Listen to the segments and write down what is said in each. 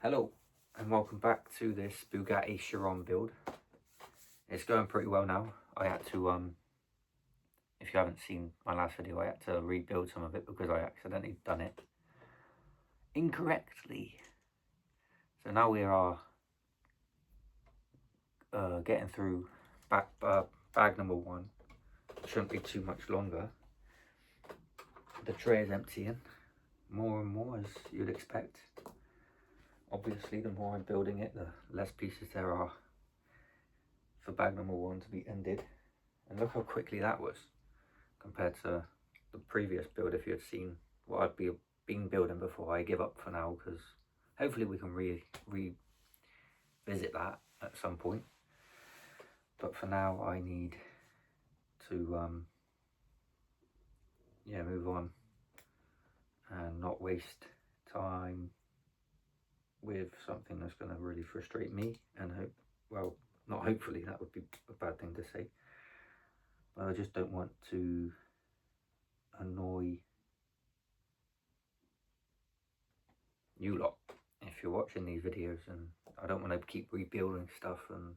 Hello and welcome back to this Bugatti Chiron build. It's going pretty well now. I had to, if you haven't seen my last video, I had to rebuild some of it because I accidentally done it incorrectly. So now we are getting through bag number 1. Shouldn't be too much longer. The tray is emptying more and more, as you'd expect. Obviously, the more I'm building it, the less pieces there are for bag number 1 to be ended. And look how quickly that was compared to the previous build. If you had seen what I'd been building before, I give up for now because hopefully we can revisit that at some point. But for now, I need to move on and not waste time with something that's going to really frustrate me and not hopefully, that would be a bad thing to say, but I just don't want to annoy you lot if you're watching these videos, and I don't want to keep rebuilding stuff and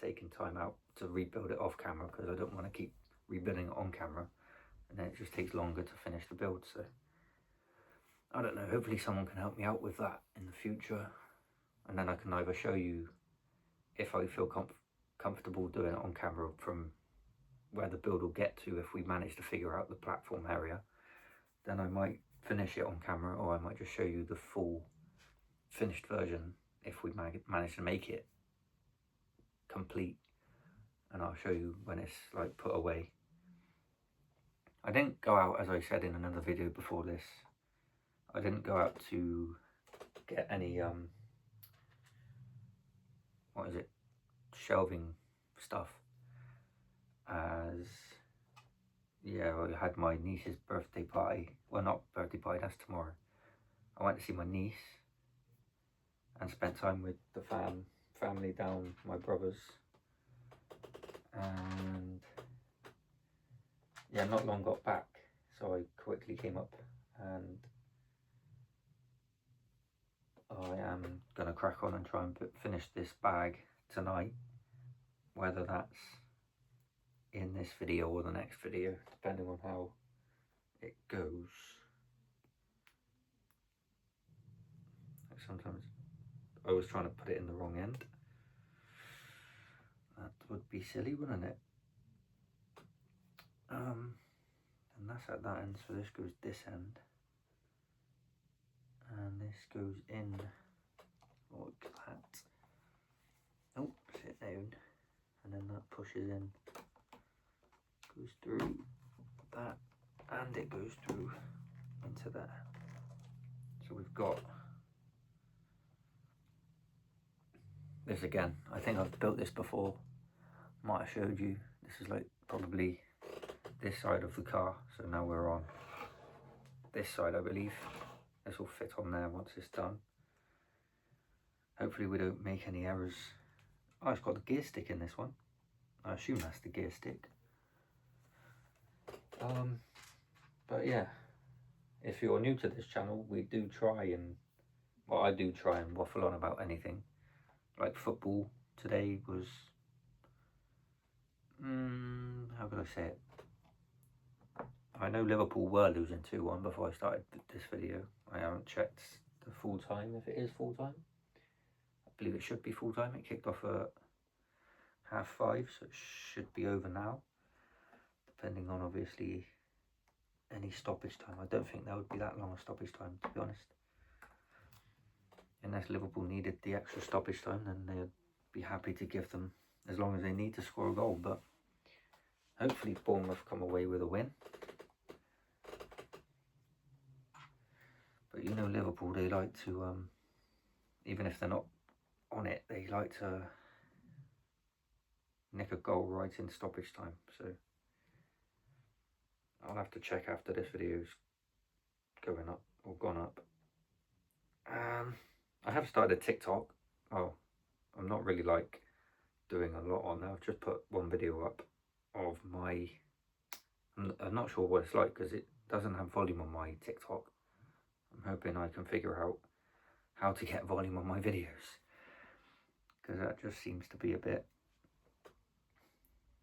taking time out to rebuild it off camera because I don't want to keep rebuilding it on camera and then it just takes longer to finish the build. So I don't know, hopefully someone can help me out with that in the future, and then I can either show you if I feel comfortable doing it on camera from where the build will get to. If we manage to figure out the platform area, then I might finish it on camera, or I might just show you the full finished version if we manage to make it complete, and I'll show you when it's like put away. I didn't go out, as I said in another video before this, I didn't go out to get any shelving stuff, as I had my niece's birthday party. Well, not birthday party, that's tomorrow. I went to see my niece and spent time with the family down my brother's, and not long got back, so I quickly came up and I am gonna crack on and try and finish this bag tonight, whether that's in this video or the next video, depending on how it goes. Like sometimes I was trying to put it in the wrong end. That would be silly, wouldn't it? And that's at that end, so this goes this end, and this goes in like that. Oh, sit down, and then that pushes in, goes through that, and it goes through into there. So we've got this again. I think I've built this before, might have showed you. This is like probably this side of the car, so now we're on this side, I believe. This will fit on there once it's done. Hopefully we don't make any errors. Oh, it's got the gear stick in this one. I assume that's the gear stick. But yeah, if you're new to this channel, I do try and waffle on about anything. Like football today was, how could I say it? I know Liverpool were losing 2-1 before I started this video. I haven't checked the full time, if it is full time. I believe it should be full time. It kicked off at 5:30, so it should be over now, depending on obviously any stoppage time. I don't think there would be that long a stoppage time, to be honest. Unless Liverpool needed the extra stoppage time, then they'd be happy to give them as long as they need to score a goal. But hopefully Bournemouth come away with a win. But you know Liverpool, they like to, even if they're not on it, they like to nick a goal right in stoppage time. So I'll have to check after this video's going up or gone up. I have started TikTok. Oh, I'm not really like doing a lot on there. I've just put one video up of my, I'm not sure what it's like because it doesn't have volume on my TikTok. I'm hoping I can figure out how to get volume on my videos, because that just seems to be a bit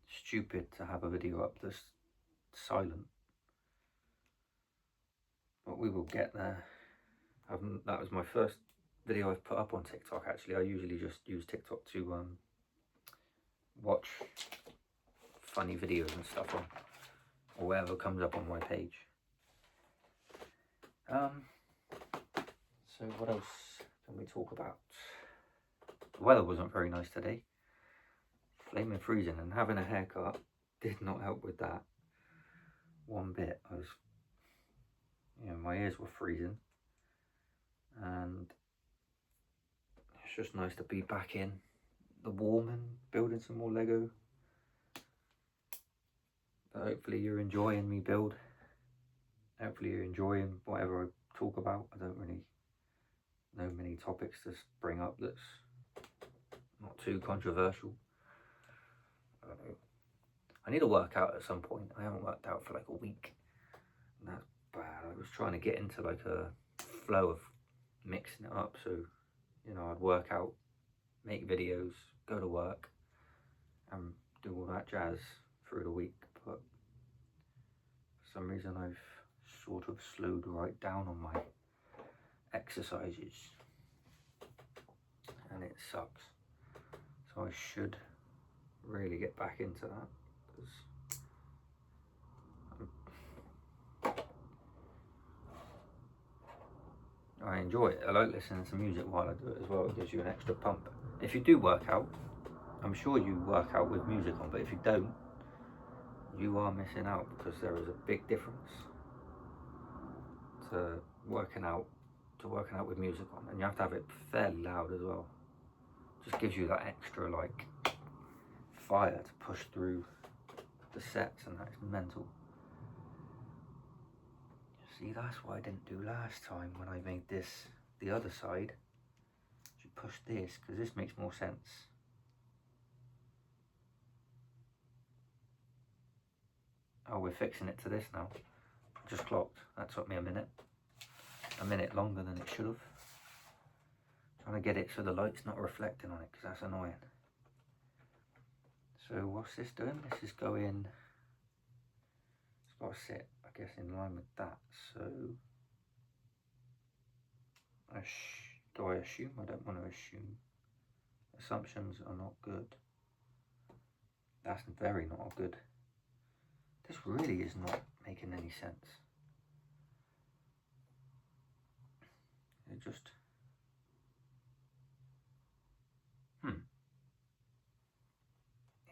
stupid to have a video up that's silent. But we will get there. That was my first video I've put up on TikTok. Actually, I usually just use TikTok to watch funny videos and stuff on, or whatever comes up on my page. So what else can we talk about? The weather wasn't very nice today. Flaming freezing, and having a haircut did not help with that one bit. My ears were freezing, and it's just nice to be back in the warm and building some more Lego. But hopefully you're enjoying me build. Hopefully you're enjoying whatever I talk about. I don't really know many topics to bring up that's not too controversial. I don't know. I need to work out at some point. I haven't worked out for like a week, and that's bad. I was trying to get into like a flow of mixing it up, so I'd work out, make videos, go to work, and do all that jazz through the week. But for some reason I've sort of slowed right down on my exercises, and it sucks. So I should really get back into that, because I enjoy it. I like listening to music while I do it as well. It gives you an extra pump. If you do work out, I'm sure you work out with music on, but if you don't, you are missing out, because there is a big difference to working out with music on, and you have to have it fairly loud as well. Just gives you that extra like fire to push through the sets, and that's mental. See, that's what I didn't do last time when I made this the other side. You push this, because this makes more sense. Oh, we're fixing it to this now. Just clocked. That took me a minute longer than it should have. Trying to get it so the light's not reflecting on it, because that's annoying. So what's this doing? This is going, it's got to sit, I guess, in line with that. So do I assume? I don't want to assume. Assumptions are not good. That's very not good. This really is not making any sense. It just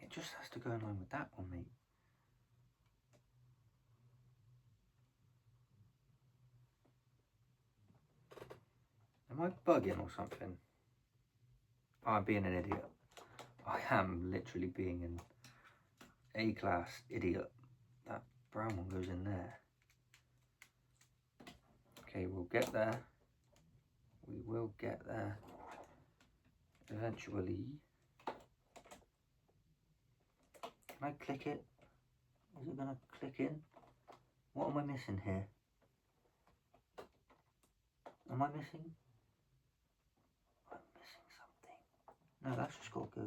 it just has to go in line with that one, mate. Am I bugging or something? Oh, I'm being an idiot. I am literally being an A-class idiot. That brown one goes in there. Okay, we'll get there. We will get there eventually. Can I click it? Is it gonna click in? What am I missing here? Am I missing? I'm missing something. No, that's just got to go.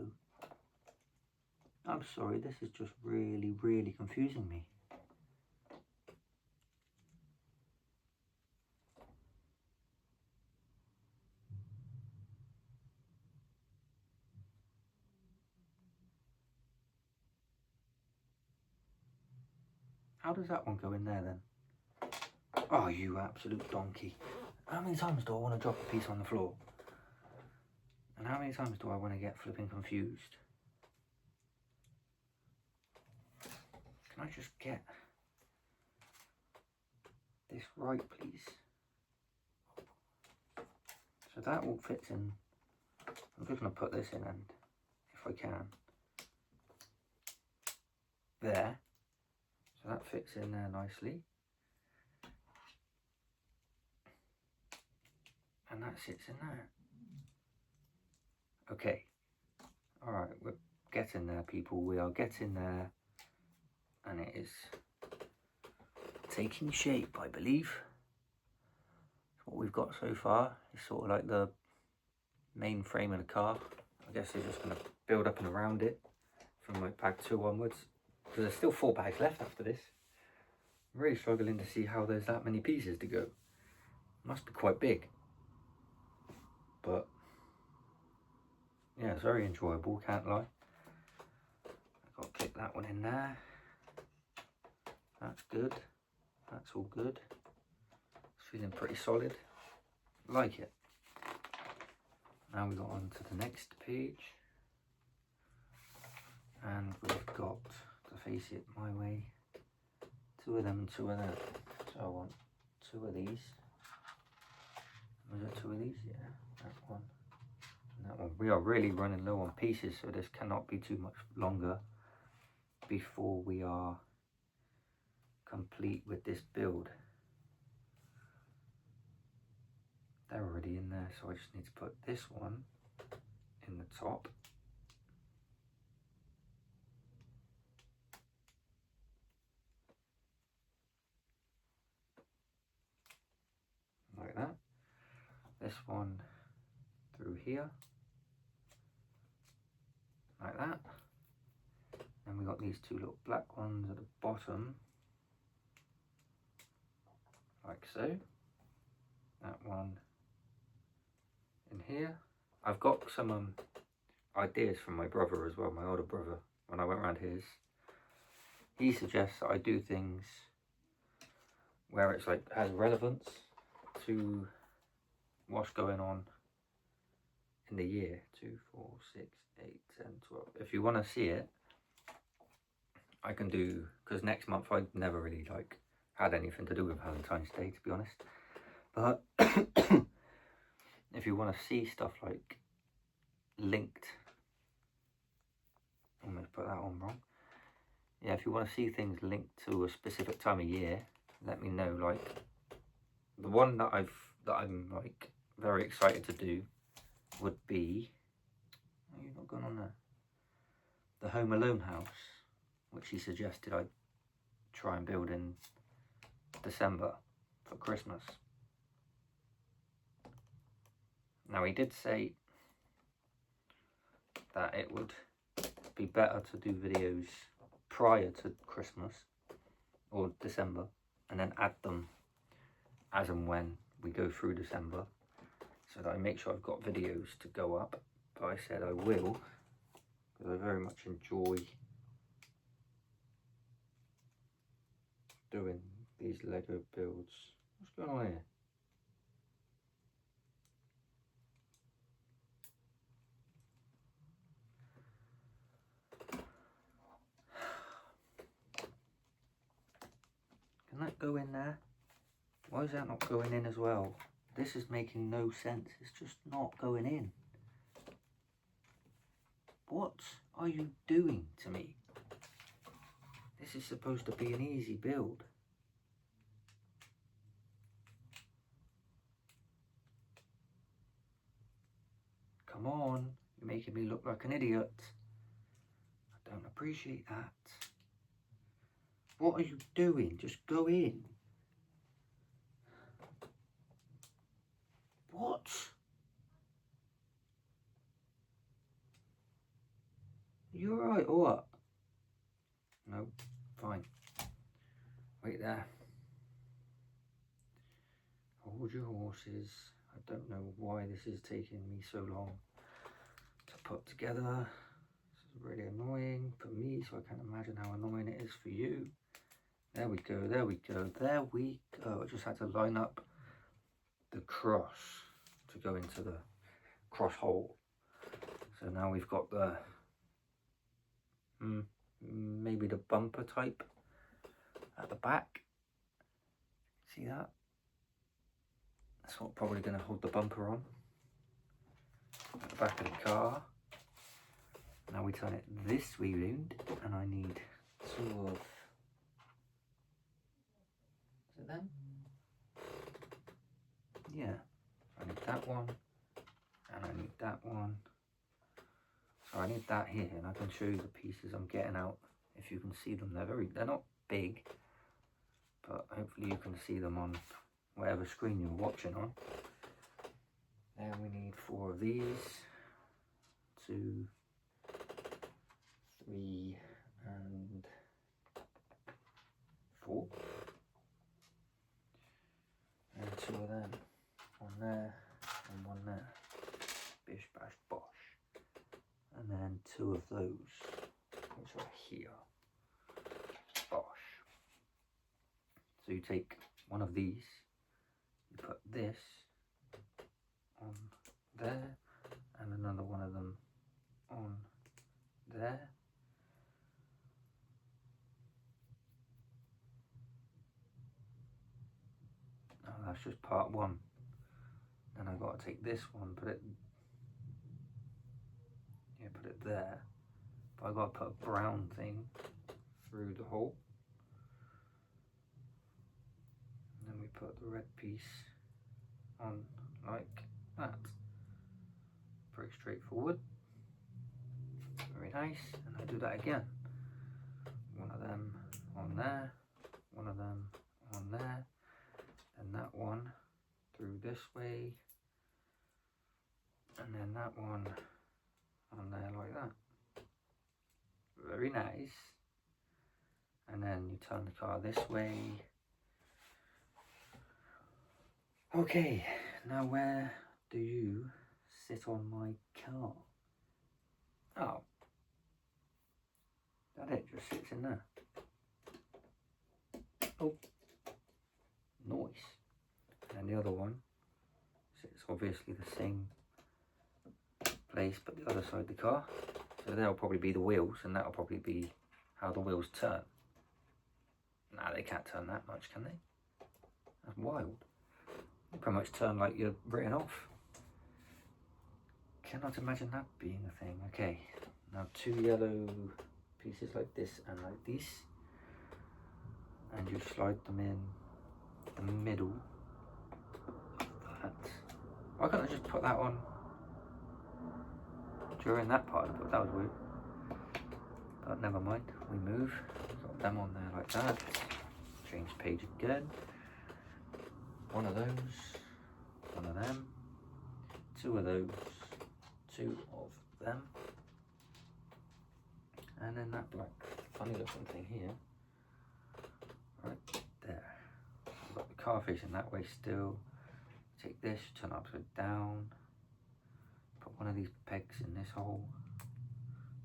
I'm sorry, this is just really, really confusing me. How does that one go in there then? Oh, you absolute donkey. How many times do I want to drop a piece on the floor? And how many times do I want to get flipping confused? Can I just get this right, please? So that all fits in. I'm just going to put this in, and if I can. There. So that fits in there nicely. And that sits in there. Okay. Alright, we're getting there, people. We are getting there. And it is taking shape, I believe. what we've got so far. It's sort of like the main frame of the car. I guess they're just going to build up and around it from like bag 2 onwards. Because there's still 4 bags left after this. I'm really struggling to see how there's that many pieces to go. Must be quite big. But yeah, it's very enjoyable, can't lie. I've got to kick that one in there. That's good. That's all good. It's feeling pretty solid. Like it. Now we got on to the next page. And we've got, to face it my way, 2 of them and 2 of them. So I want 2 of these. Was it 2 of these? Yeah, that one and that one. We are really running low on pieces, so this cannot be too much longer before we are complete with this build. They're already in there, so I just need to put this one in the top. Like that. This one through here. Like that. Then we got these 2 little black ones at the bottom. Like so. That one in here. I've got some ideas from my brother as well, my older brother, when I went around his. He suggests that I do things where it's like has relevance to what's going on in the year. 2, 4, 6, 8, 10, 12. If you want to see it, I can do, because next month I never really like had anything to do with Valentine's Day, to be honest. But if you want to see stuff like linked, I'm going to put that on wrong. Yeah, if you want to see things linked to a specific time of year, let me know. Like the one that I'm like very excited to do would be, oh, you've not gone on there, the Home Alone house, which he suggested I try and build in December for Christmas. Now he did say that it would be better to do videos prior to Christmas or December and then add them as and when we go through December, so that I make sure I've got videos to go up. But I said I will, because I very much enjoy doing these Lego builds. What's going on here? Can that go in there? Why is that not going in as well? This is making no sense. It's just not going in. What are you doing to me? This is supposed to be an easy build. Come on, you're making me look like an idiot. I don't appreciate that. What are you doing? Just go in. What? You alright or what? No, fine. Wait there. Hold your horses. I don't know why this is taking me so long to put together. This is really annoying for me, so I can't imagine how annoying it is for you. There we go, there we go, there we go. I just had to line up the cross to go into the cross hole. So now we've got the, maybe the bumper type at the back. See that? That's what probably going to hold the bumper on at the back of the car. Now we turn it this way round, and I need sort of, is it them? Yeah, I need that one, and I need that one. So I need that here, and I can show you the pieces I'm getting out. If you can see them, they're not big, but hopefully you can see them on whatever screen you're watching on. Then we need 4 of these, 2, 3 and 4, and 2 of them, one there and one there, bish bash bosh, and then 2 of those which are here, bosh. So you take one of these, you put this on there and another one of them on there. Oh, that's just part 1. Then I've got to take this one, put it there. But I've got to put a brown thing through the hole. And then we put the red piece on like that. Pretty straightforward. Very nice. And I do that again. One of them on there, one of them on there, and that one through this way, and then that one on there like that. Very nice. And then you turn the car this way. Okay, now where do you sit on my car? Oh, that it just sits in there. Oh, nice. And the other one sits obviously the same place but the other side of the car. So there'll probably be the wheels, and that'll probably be how the wheels turn. Nah, they can't turn that much, can they? That's wild. They pretty much turn like you're written off. Cannot imagine that being a thing. Okay, now 2 yellow pieces like this and like this, and you slide them in the middle of that. Why can't I just put that on during that part of it? That was weird. But never mind, we move. Got them on there like that. Change page again. One of those, one of them, 2 of those, 2 of them, and then that black funny looking thing here, right there. I've got the car facing that way still. Take this, turn it upside down, put one of these pegs in this hole,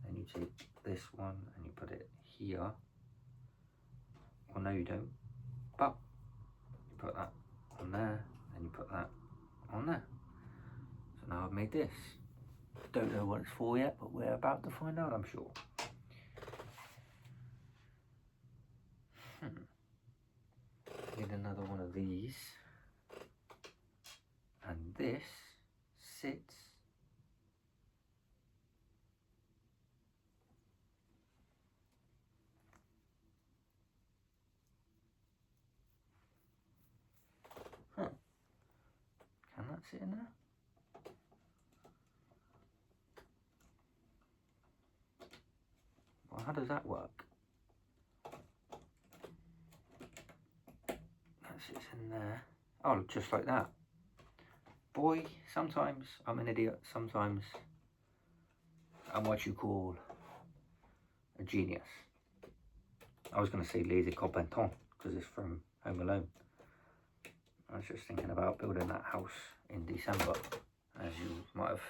then you take this one and you put it here. Well, no you don't, but you put that on there, and you put that on there. So now I've made this. Don't know what it's for yet, but we're about to find out, I'm sure. Need another one of these, and this sits Can that sit in there? Well, how does that work? That sits in there. Oh, just like that. Boy, sometimes I'm an idiot. Sometimes I'm what you call a genius. I was going to say lazy copenton because it's from Home Alone. I was just thinking about building that house in December, as you might have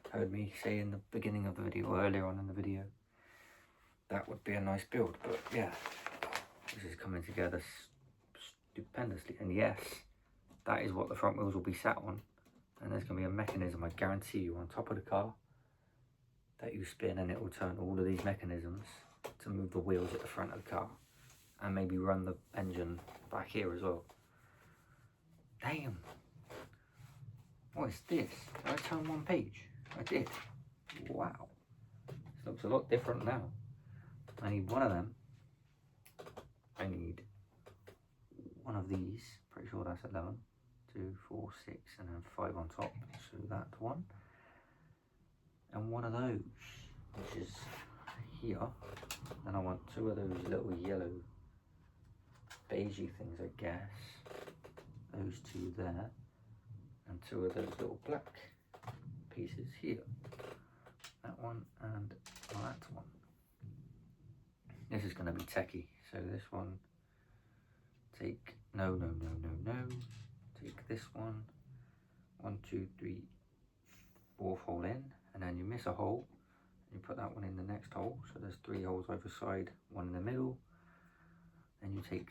heard me say in the beginning of the video, or earlier on in the video. That would be a nice build, but yeah, this is coming together stupendously. And yes, that is what the front wheels will be sat on, and there's going to be a mechanism, I guarantee you, on top of the car that you spin, and it will turn all of these mechanisms to move the wheels at the front of the car, and maybe run the engine back here as well. Damn, what is this? Did I turn one page? I did. Wow, this looks a lot different now. I need one of them. I need one of these. Pretty sure that's 11. 2, 4, 6, and then 5 on top. So that one. And one of those, which is here. Then I want 2 of those little yellow beigey things, I guess. those two there, and two of those little black pieces here. That one and that one. This is going to be techie, so this one, take, no, take this one, 1, 2, 3, 4th hole in, and then you miss a hole, you put that one in the next hole, so there's 3 holes either side, 1 in the middle, then you take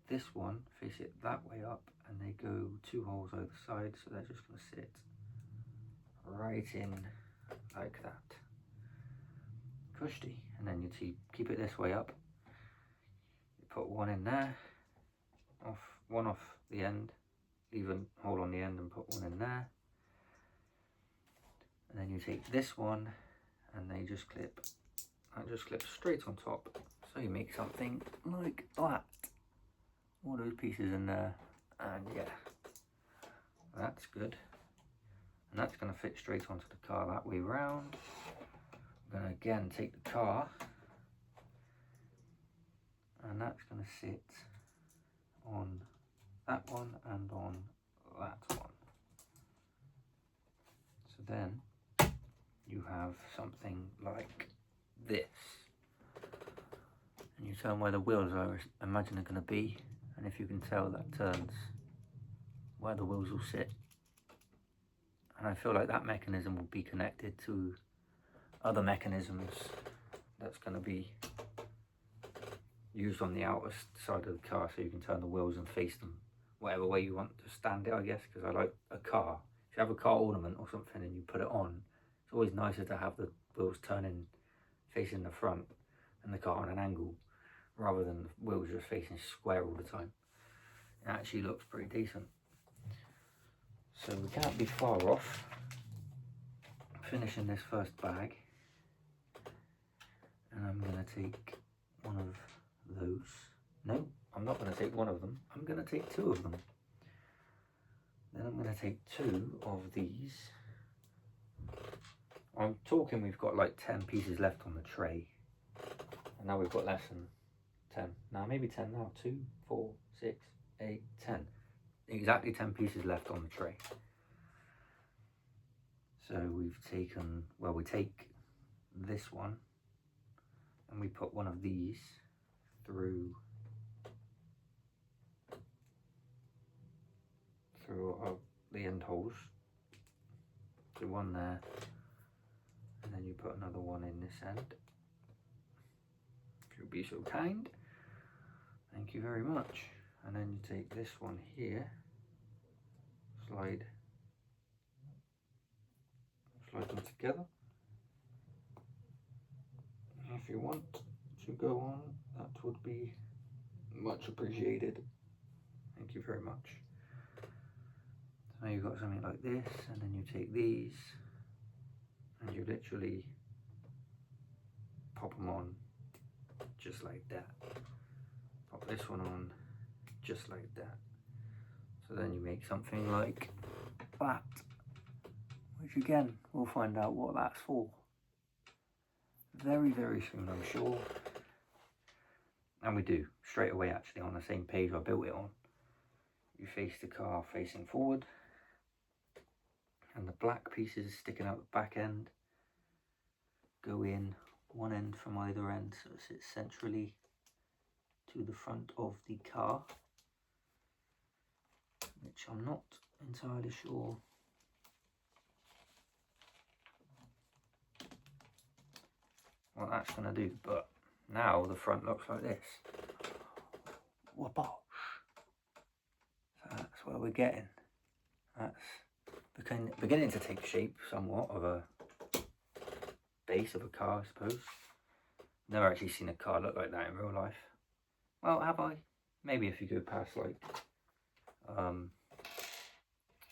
this one, face it that way up, and they go 2 holes either side, so they're just going to sit right in like that. Cushy. And then you keep it this way up, you put one in there, one off the end, leave a hole on the end and put one in there, and then you take this one and they just clip, that just clips straight on top, so you make something like that. All those pieces in there, and yeah, that's good. And that's going to fit straight onto the car that way round. I'm going to again take the car, and that's going to sit on that one and on that one. So then you have something like this, and you turn where the wheels I imagine are going to be, and if you can tell, that turns where the wheels will sit. And I feel like that mechanism will be connected to other mechanisms that's going to be used on the outer side of the car, so you can turn the wheels and face them whatever way you want to stand it, I guess, because I like a car. If you have a car ornament or something and you put it on, it's always nicer to have the wheels turning, facing the front and the car on an angle, rather than the wheels just facing square all the time. It actually looks pretty decent. So we can't be far off finishing this first bag, and I'm going to take one of those. No, I'm not going to take one of them, I'm going to take 2 of them. Then I'm going to take 2 of these. I'm talking we've got like 10 pieces left on the tray, and now we've got less than 10. Now maybe 10 now, 2, 4, 6, 8, 10. Exactly 10 pieces left on the tray. So we've taken, well, we take this one and we put one of these through the end holes. So one there, and then you put another one in this end. If you'll be so kind. Thank you very much. And then you take this one here, slide them together. If you want to go on, that would be much appreciated. Thank you very much. So you've got something like this, and then you take these and you literally pop them on just like that. Pop this one on just like that. So then you make something like that, which again, we'll find out what that's for very, very soon, I'm sure. And we do, straight away actually, on the same page I built it on. You face the car facing forward, and the black pieces sticking out the back end go in one end from either end, so it sits centrally to the front of the car, which I'm not entirely sure what that's going to do, but now the front looks like this. Whoop-osh. So that's where we're getting. That's beginning to take shape somewhat of a base of a car, I suppose. Never actually seen a car look like that in real life. Well, have I? Maybe if you go past like, I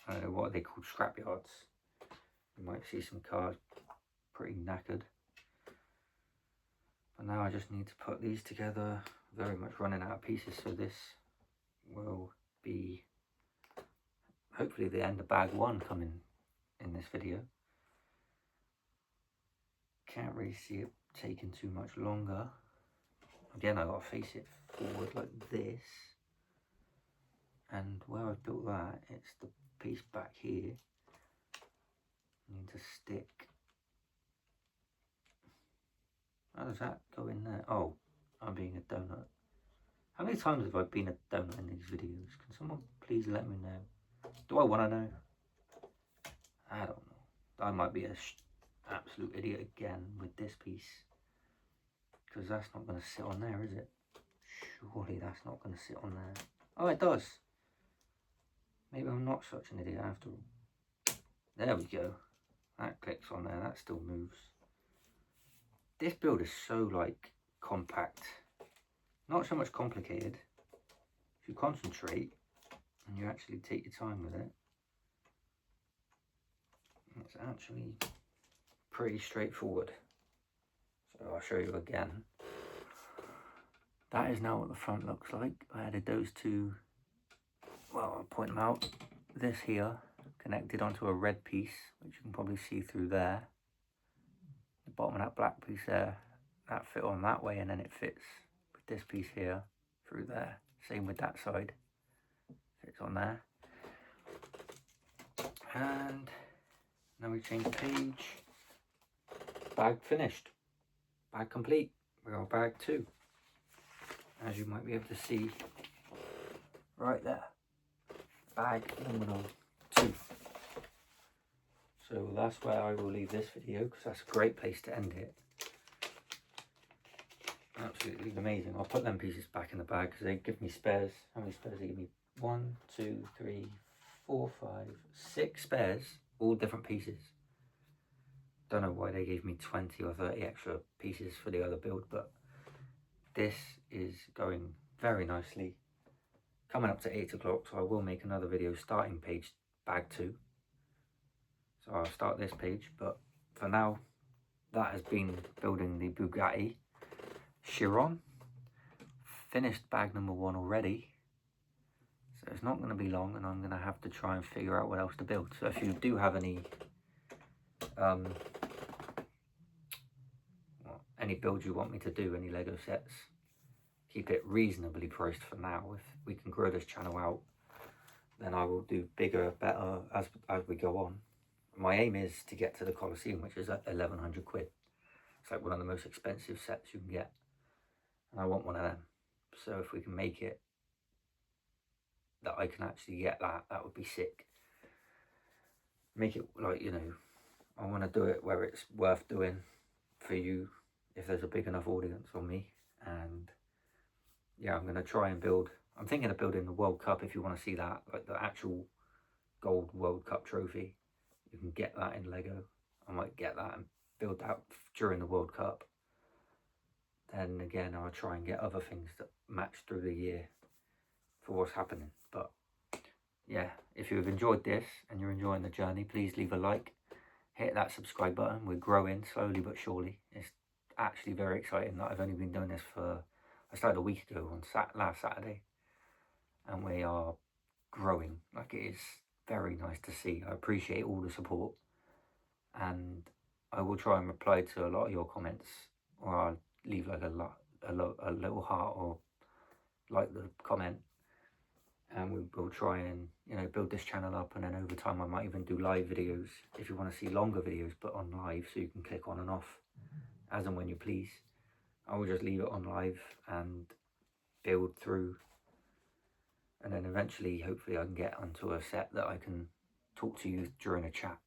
don't know, what are they called, scrapyards. You might see some cars pretty knackered. But now I just need to put these together, very much running out of pieces, so this will be hopefully the end of bag 1 coming in this video. Can't really see it taking too much longer. Again, I gotta face it forward like this, And where I've built that, it's the piece back here. I need to stick. How does that go in there? Oh, I'm being a donut. How many times have I been a donut in these videos? Can someone please let me know? Do I want to know? I don't know. I might be an absolute idiot again with this piece. Because that's not going to sit on there, is it? Surely that's not going to sit on there. Oh, it does. Maybe I'm not such an idiot after all. There we go. That clicks on there. That still moves. This build is so, like, compact. Not so much complicated. If you concentrate and you actually take your time with it, it's actually pretty straightforward. So I'll show you again. That is now what the front looks like. I added those two, well, I'll point them out. This here connected onto a red piece, which you can probably see through there. The bottom of that black piece there, that fit on that way, and then it fits with this piece here through there. Same with that side, fits on there. And now we change the page. Bag finished. Bag complete. We're on bag 2. As you might be able to see right there. Bag number 2. So that's where I will leave this video, because that's a great place to end it. Absolutely amazing. I'll put them pieces back in the bag because they give me spares. How many spares they give me? 1, 2, 3, 4, 5, 6 spares, all different pieces. Don't know why they gave me 20 or 30 extra pieces for the other build, but this is going very nicely. Coming up to 8 o'clock, so I will make another video starting page bag 2. So I'll start this page, but for now, that has been building the Bugatti CHIRON. Finished bag number 1 already. So it's not going to be long, and I'm going to have to try and figure out what else to build. So if you do have any builds you want me to do, any Lego sets, keep it reasonably priced for now. If we can grow this channel out, then I will do bigger, better as we go on. My aim is to get to the Colosseum, which is at 1,100 quid. It's like one of the most expensive sets you can get, and I want one of them. So if we can make it that I can actually get that, that would be sick. Make it like, you know, I want to do it where it's worth doing for you, if there's a big enough audience on me. And yeah, I'm going to try and build, I'm thinking of building the World Cup, if you want to see that, like the actual gold World Cup trophy. You can get that in Lego. I might get that and build that during the World Cup. Then again, I'll try and get other things that match through the year for what's happening. But yeah, if you've enjoyed this and you're enjoying the journey, please leave a like, hit that subscribe button. We're growing slowly but surely. It's actually very exciting that I've only been doing this for, I started a week ago on last Saturday, and we are growing. Like, it is very nice to see. I appreciate all the support, and I will try and reply to a lot of your comments, or I'll leave like a little heart or like the comment, and we will try and, you know, build this channel up. And then over time I might even do live videos if you want to see longer videos, but on live, so you can click on and off as and when you please. I will just leave it on live and build through, and then eventually hopefully I can get onto a set that I can talk to you during a chat.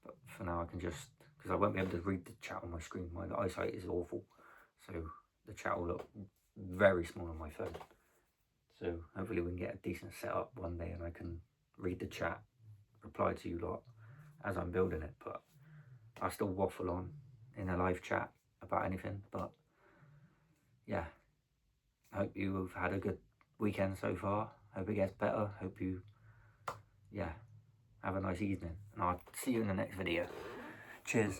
But for now I can just, because I won't be able to read the chat on my screen, my eyesight is awful, so the chat will look very small on my phone. So hopefully we can get a decent setup one day and I can read the chat, reply to you lot as I'm building it. But I still waffle on in a live chat about anything. But yeah, I hope you've had a good weekend so far. Hope it gets better. Hope you, yeah, have a nice evening. And I'll see you in the next video. Cheers.